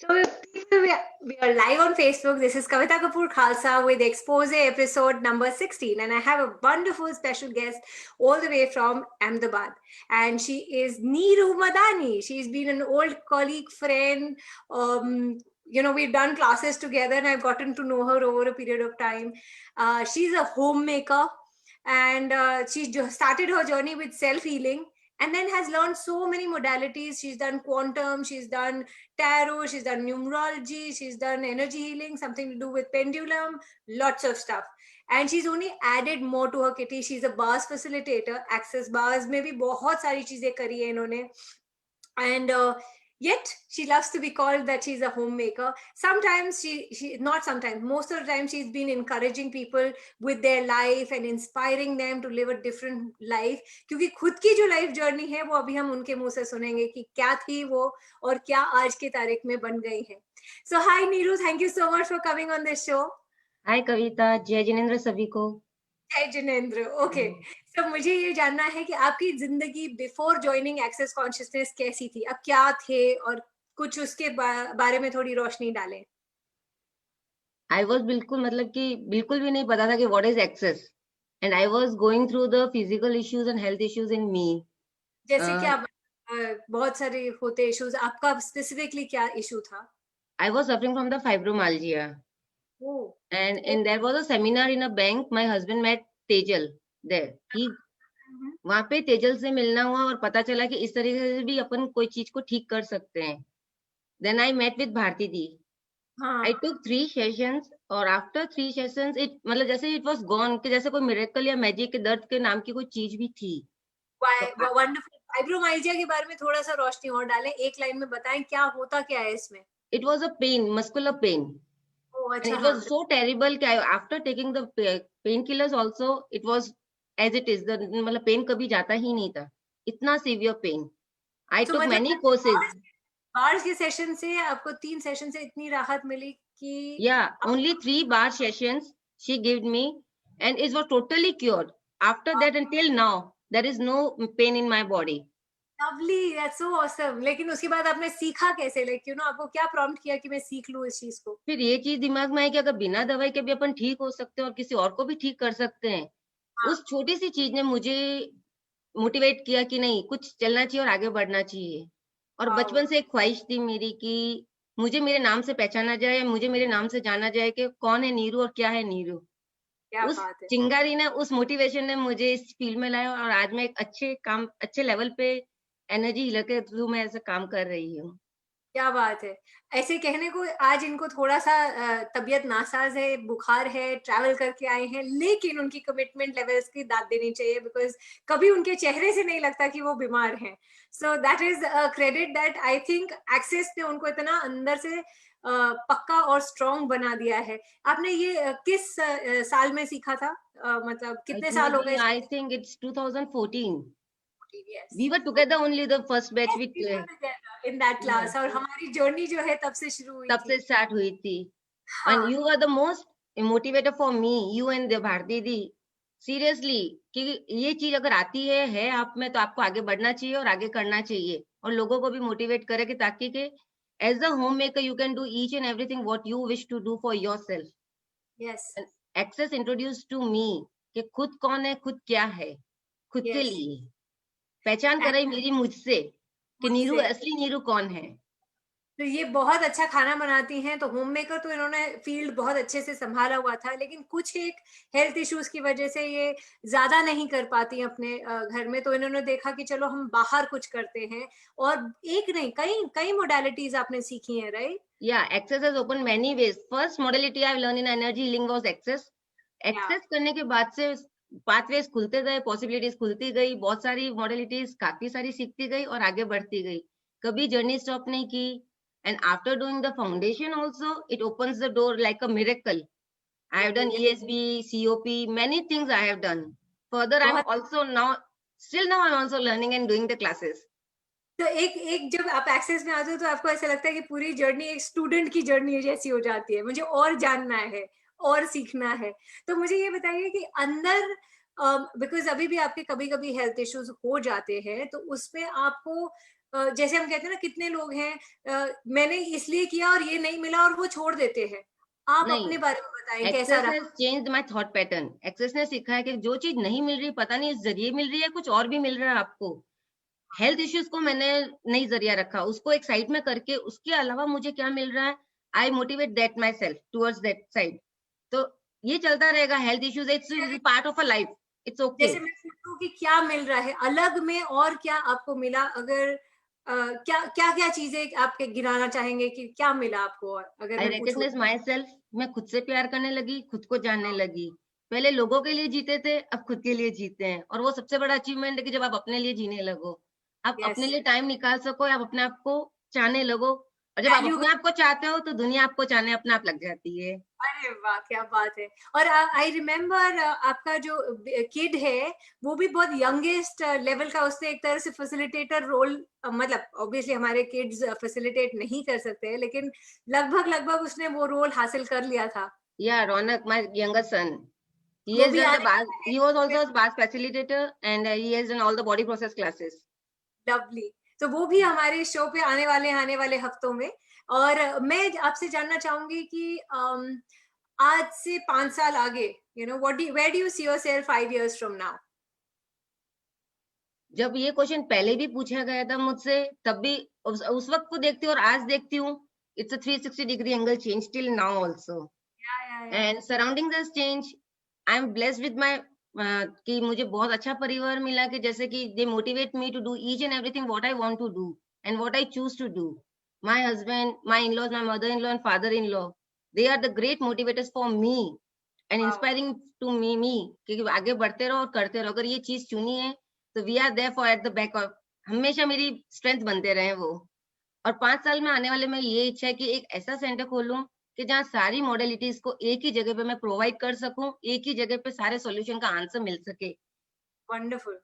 So people, we are live on Facebook. This is Kavita Kapoor Khalsa with Expose episode number 16. And I have a wonderful special guest all the way from Ahmedabad. And she is Neeru Madani. She's been an old colleague, friend. We've done classes together and I've gotten to know her over a period of time. She's a homemaker and she started her journey with self-healing and then has learned so many modalities. She's done quantum, she's done tarot, she's done numerology, she's done energy healing, something to do with pendulum, lots of stuff. And she's only added more to her kitty. She's a bars facilitator, access bars में भी बहुत सारी चीजें करी है इन्होंने. And yet she loves to be called that she's a homemaker. Sometimes she not sometimes, most of the time she's been encouraging people with their life and inspiring them to live a different life. क्योंकि खुद की जो life journey है वो अभी हम उनके मुंह से सुनेंगे कि क्या थी वो और क्या आज की तारीख में बन गई है. So hi Neeru, thank you so much for coming on this show. हाय कविता, जय जिनेंद्र सभी को. जय जिनेंद्र. ओके, तो मुझे ये जानना है कि आपकी जिंदगी बिफोर ज्वाइनिंग एक्सेस कॉन्शियसनेस कैसी थी, अब क्या थे और कुछ उसके बारे में थोड़ी रोशनी डालें. आई वॉज बिल्कुल मतलब कि बिल्कुल भी नहीं पता था कि what is access and I was going through the physical issues and health issues in me. जैसे क्या बहुत सारे होते इश्यूज, आपका स्पेसिफिकली क्या इशू था? I was suffering from the fibromyalgia and in there was a seminar in a bank. My husband met Tejal there. He वहां पे तेजल से मिलना हुआ और पता चला कि इस तरीके से भी अपन कोई चीज को ठीक कर सकते हैं. Then I met with Bharati di. I took 3 sessions और after 3 sessions it मतलब जैसे it was gone कि जैसे कोई miracle या magic के दर्द के नाम की कोई चीज भी थी. वंडरफुल. फाइब्रोमाइल्जिया के बारे में थोड़ा सा रोशनी और डालें, एक लाइन में बताएं क्या होता क्या है इसमें. It was a pain, muscular pain. And it was so terrible कि after taking the painkillers also it was as it is. मतलब pain कभी जाता ही नहीं था. इतना severe pain. I took many courses. Bars के सेशन से आपको 3 सेशन से इतनी राहत मिली कि only 3 bar sessions she gave me and it was totally cured. After that until now there is no pain in my body. Lovely, that's so awesome. लेकिन उसके बाद आपने सीखा कैसे? आपको क्या प्रॉम्प्ट किया कि मैं सीख लूं इस चीज को? फिर ये चीज दिमाग में है कि अगर बिना दवाई के भी अपन ठीक हो सकते हैं और किसी और को भी ठीक कर सकते हैं. उस छोटी सी चीज ने मुझे मोटिवेट किया कि नहीं, कुछ चलना चाहिए और आगे बढ़ना चाहिए. और बचपन से एक ख्वाहिश थी मेरी कि मुझे मेरे नाम से पहचाना जाए, मुझे मेरे नाम से जाना जाए कि कौन है नीरू और क्या है नीरू. उस चिंगारी ने, उस मोटिवेशन ने मुझे इस फील्ड में लाया और आज मैं एक अच्छे लेवल पे एनर्जी हीलर के थ्रू मैं ऐसा काम कर रही हूँ. क्या बात है. ऐसे कहने को आज इनको थोड़ा सा तबीयत नासाज है, बुखार है, ट्रैवल करके आए हैं, लेकिन उनकी कमिटमेंट लेवल्स की दाद देनी चाहिए बिकॉज कभी उनके चेहरे से नहीं लगता कि वो बीमार हैं. So that is credit that I think access ने उनको इतना अंदर से पक्का और स्ट्रॉन्ग बना दिया है. आपने ये किस साल में सीखा था? मतलब कितने साल हो गए? I think it's 2014. We were together only the first batch with in that class. और हमारी जर्नी जो है तब से शुरू हुई थी. तब से स्टार्ट हुई थी. And you were the most motivator for me, you and the Bharti the. Seriously कि ये चीज अगर आती है आप में, तो आपको आगे बढ़ना चाहिए और आगे करना चाहिए और लोगों को भी मोटिवेट करे कि ताकि कि as a homemaker you can do each and everything what you wish to do for yourself. Yes. And access introduced to me कि खुद कौन है, खुद क्या है, खुद के लिए पहचान कराई मेरी मुझसे कि नीरू, असली नीरू कौन है. तो ये बहुत अच्छा खाना बनाती हैं, तो होममेकर तो इन्होंने फील्ड बहुत अच्छे से संभाला हुआ था, लेकिन कुछ एक हेल्थ इश्यूज की वजह से ये ज्यादा नहीं कर पाती अपने घर में. तो इन्होंने देखा कि चलो हम बाहर कुछ करते हैं, और एक नहीं कई मोडालिटीज आपने सीखी हैं, राइट? या access has open many ways. First modality I learn in energy healing was access. Access करने के बाद से पाथवेज खुलते गए, पॉसिबिलिटीज खुलती गई, बहुत सारी मॉडलिटीज काफी सारी सीखती गई और आगे बढ़ती गई. कभी जर्नी स्टॉप नहीं की. And after doing the foundation also, it opens the door like a miracle. I have done ESB, COP, many things I have done. Further, I'm also still now I'm also learning and doing the classes. तो एक जब आप access में आते हो तो आपको ऐसा लगता है कि पूरी जर्नी एक स्टूडेंट की जर्नी जैसी हो जाती है, मुझे और जानना है और सीखना है. तो मुझे ये बताइए कि अंदर बिकॉज अभी भी आपके कभी कभी हेल्थ इश्यूज हो जाते हैं, तो उसमें आपको जैसे हम कहते हैं ना, कितने लोग हैं मैंने इसलिए किया और ये नहीं मिला और वो छोड़ देते हैं। आप नहीं, अपने बारे में बताएं कैसा एक्सेस हैज़ रहा? Changed my thought pattern. Access ने सिखाया है कि जो चीज़ नहीं मिल रही, पता नहीं इस ज़रिए मिल रही है, कुछ और भी मिल रहा है आपको। हेल्थ इश्यूज़ को मैंने नहीं ज़रिया रखा, उसको एक साइड में करके उसके अलावा मुझे क्या मिल रहा है, I motivate that my self towards that side. तो ये चलता रहेगा। Health issues it's part of a life, it's okay. जैसे मैं पूछूं कि क्या मिल रहा है अलग में, और क्या आपको मिला, अगर क्या क्या क्या चीजें आपके गिनाना चाहेंगे कि क्या मिला आपको, और अगर आई मैं पूछूं? Recognise my self. मैं खुद से प्यार करने लगी, खुद को जानने लगी। पहले लोगों के लिए जीते थे, अब खुद के लिए जीते हैं और वो सबसे बड़ा अचीवमेंट है कि जब आप अपने लिए जीने लगो। आप यस। अपने लिए टाइम निकाल सको, आप अपने आप को चाहने लगो और जब आप वैल्यू। अपने आप को चाहते हो तो दुनिया आपको चाहने अपने आप लग जाती है। अरे वाह, क्या बात है! और आई रिमेम्बर आपका जो किड है, वो भी बहुत यंगेस्ट लेवल का, उसने एक तरह से फैसिलिटेटर रोल, मतलब ऑब्वियसली हमारे किड्स फैसिलिटेट नहीं कर सकते, लेकिन लगभग लगभग उसने वो रोल हासिल कर लिया था। Yeah, Ronak, my younger son, he वो has भी done the आने BAS, वाला he was also है। a BAS facilitator and he has done all the body process classes. Lovely. तो वो भी हमारे शो पे आने वाले हफ्तों में। और मैं आपसे जानना चाहूंगी कि आज से 5 साल आगे, where do you see yourself 5 years from now? जब ये क्वेश्चन पहले भी पूछा गया था मुझसे, तब भी उस वक्त को देखती हूँ और आज देखती हूँ, it's a 360 degree angle change till now also yeah. And surroundings has change. I am blessed with my कि मुझे बहुत अच्छा परिवार मिला कि जैसे कि they motivate me to do each and everything what I want to do and what I choose to do. My husband, my in-laws, my mother in law and father in law, they are the great motivators for me and wow! Inspiring to me कि आगे बढ़ते रहो और करते रहो। अगर ये चीज चुनी है तो we are there for at the back of, हमेशा मेरी स्ट्रेंथ बनते रहे वो। और 5 साल में आने वाले में ये इच्छा है कि एक ऐसा सेंटर खोलूं कि जहाँ सारी मॉडलिटीज को एक ही जगह पे मैं प्रोवाइड कर सकूं, एक ही जगह पे सारे सॉल्यूशन का आंसर मिल सके। वंडरफुल।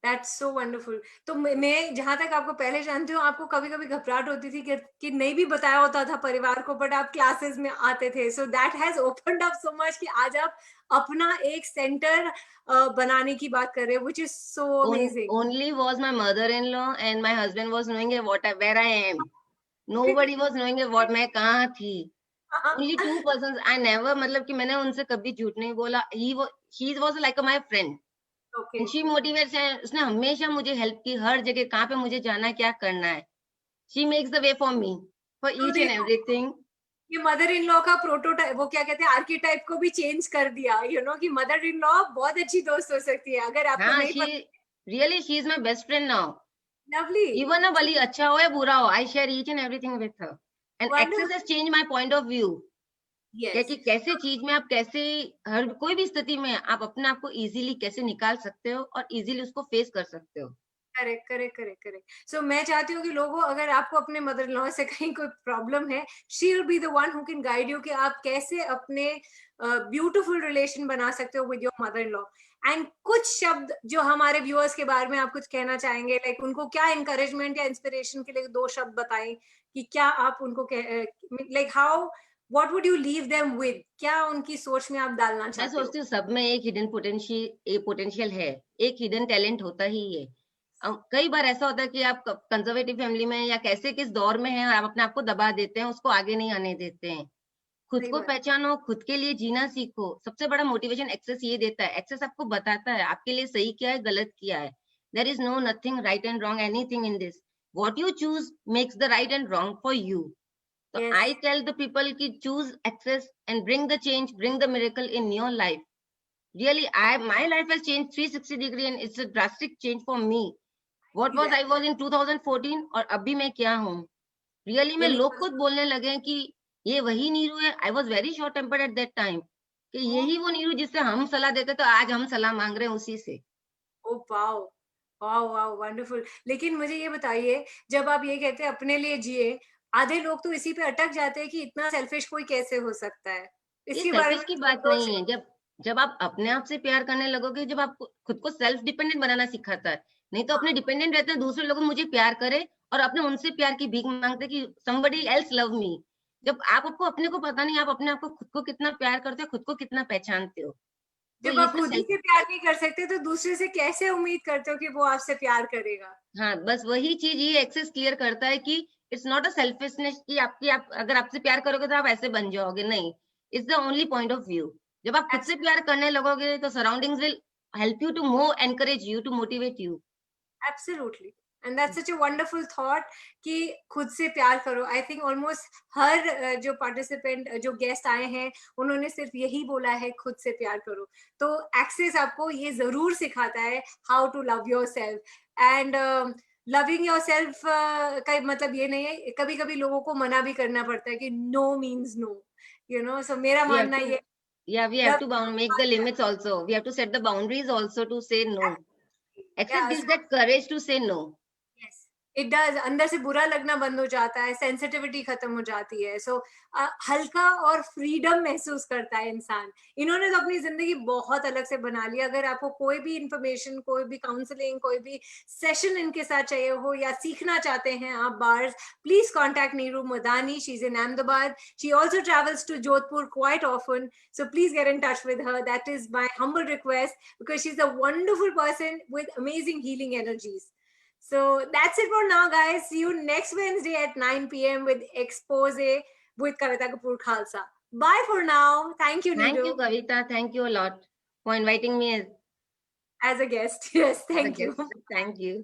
That's so wonderful. तो मैं जहाँ तक आपको पहले जानती हूँ, आपको कभी-कभी घबराहट होती थी कि नहीं भी बताया होता था परिवार को, बट आप क्लासेस में आते थे। So that has opened up so much कि आज आप अपना एक सेंटर बनाने की बात कर रहे हो, which is so amazing. Only was my mother-in-law and my husband was knowing what where I am. Nobody was knowing what मैं कहाँ थी। Only two persons I never, मतलब कि मैंने उनसे कभी झूठ नहीं बोला। He was like my friend okay. and she motivates है। उसने हमेशा मुझे हेल्प की हर जगह, कहाँ पे मुझे जाना है, क्या करना है। She makes the way for me for तो each and देखो, everything. ये मदर इन लॉ का प्रोटोटाइप, वो क्या कहते हैं, आर्किटाइप को भी चेंज कर दिया, कि मदर इन लॉ बहुत अच्छी दोस्त हो सकती है, अगर आपको हाँ, नहीं पता। she is my best friend now. Lovely. Even a भली अच्छा हो या बुरा हो, I share each and everything with her. And Access has wonderful. changed my point of view. क्या यस। कि कैसे चीज में आप कैसे हर कोई भी स्थिति में आप अपने आप को इजीली कैसे निकाल सकते हो और इजीली उसको फेस कर सकते हो। Correct, correct, correct, correct. So मैं चाहती हूँ कि लोगों, अगर आपको अपने मदर इन लॉ से कहीं कोई प्रॉब्लम है, she will be the one who can guide you कि आप कैसे अपने ब्यूटीफुल रिलेशन बना सकते हो with your mother in law. And कुछ शब्द जो हमारे व्यूअर्स के बारे में आप कुछ कहना चाहेंगे, लाइक उनको क्या इंकरेजमेंट या इंस्पिरेशन के लिए 2 शब्द बताएं कि क्या आप उनको, like how, what would you leave them with, क्या उनकी सोच में आप डालना मैं चाहते हो? सोचती हूँ सब में एक हिडन पोटेंशियल है, एक हिडन टैलेंट होता ही है। कई बार ऐसा होता है कि आप कंजर्वेटिव फैमिली में या कैसे किस दौर में हैं और आप अपने आप को दबा देते हैं, उसको आगे नहीं आने देते हैं। खुद सही को बात। पहचानो, खुद के लिए जीना सीखो। सबसे बड़ा मोटिवेशन एक्सेस ये देता है। एक्सेस आपको बताता है आपके लिए सही क्या है, गलत क्या है। There is no nothing right and wrong anything in this. What you choose makes the right and wrong for you. So yes. I tell the people ki choose access and bring the change, bring the miracle in your life. Really, my life has changed 360 degree and it's a drastic change for me. What was I was in 2014 और अभी मैं क्या हूँ? Really में यानी लोग खुद बोलने लगे हैं कि ये वही नीरू है। I was very short tempered at that time कि यही वो नीरू जिससे हम सलाह देते, तो आज हम सलाह मांग रहे हैं उसी से। Oh wow! Wow, wow, wonderful. लेकिन मुझे ये बताइए, जब आप ये कहते हैं अपने लिए जिए, आधे लोग तो इसी पे अटक जाते हैं कि इतना सेल्फिश कोई कैसे हो सकता है? ये इसके बारे सेल्फिश में की दो बात 2 नहीं है। शब्द। जब आप अपने आप से प्यार करने लगोगे, जब आप खुद को सेल्फ डिपेंडेंट बनाना सिखाता है। नहीं तो अपने हाँ, डिपेंडेंट रहते हैं दूसरे लोग मुझे प्यार करे और अपने उनसे प्यार की भीख मांगते कि समबडी एल्स लव मी। जब आपको अपने को पता नहीं आप अपने आप को खुद को कितना प्यार करते हो, खुद को कितना पहचानते हो। तो जब ये आप जो खुद ही सेल्फ से प्यार नहीं कर सकते तो दूसरे से कैसे उम्मीद करते हो कि वो आपसे प्यार करेगा? हाँ, बस वही चीज़ ये एक्सेस क्लियर करता है कि इट्स नॉट अ सेल्फिशनेस कि आपकी आप अगर आपसे प्यार करोगे तो आप ऐसे बन जाओगे, नहीं। It's the only point of view. जब आप खुद से प्यार करने लगोगे तो surroundings will help you to more encourage you to motivate you. Absolutely and that's such a wonderful thought कि खुद से प्यार करो। आई थिंक ऑलमोस्ट हर जो पार्टिसिपेंट जो गेस्ट आए हैं उन्होंने सिर्फ यही बोला है खुद से प्यार करो। तो एक्सेस आपको ये जरूर सिखाता है how to love yourself and loving yourself का मतलब ये नहीं है, कभी कभी लोगों को मना भी करना पड़ता है कि no means no, you know. So मेरा वी हैव मानना टू ये yeah, we have लव to make the limits also. We have to set the boundaries also to say no. Access या gives that courage to say no. Yes it does, अंदर से बुरा लगना बंद हो जाता है, सेंसिटिविटी खत्म हो जाती है। सो हल्का और फ्रीडम महसूस करता है इंसान। इन्होंने तो अपनी जिंदगी बहुत अलग से बना ली। अगर आपको कोई भी इंफॉर्मेशन, कोई भी काउंसलिंग, कोई भी सेशन इनके साथ चाहिए हो या सीखना चाहते हैं आप bars, please contact Neeru Madani. She is in Ahmedabad, she also travels to Jodhpur quite often, so please get in touch with her, that is my humble request, because she is a wonderful person with amazing healing energies. So that's it for now, guys. See you next Wednesday at 9 p.m. with Expose with Kavita Kapoor Khalsa. Bye for now. Thank you, Thank Nidu, you, Kavita. Thank you a lot for inviting me as a guest. Yes, as a thank you. guest. Thank you.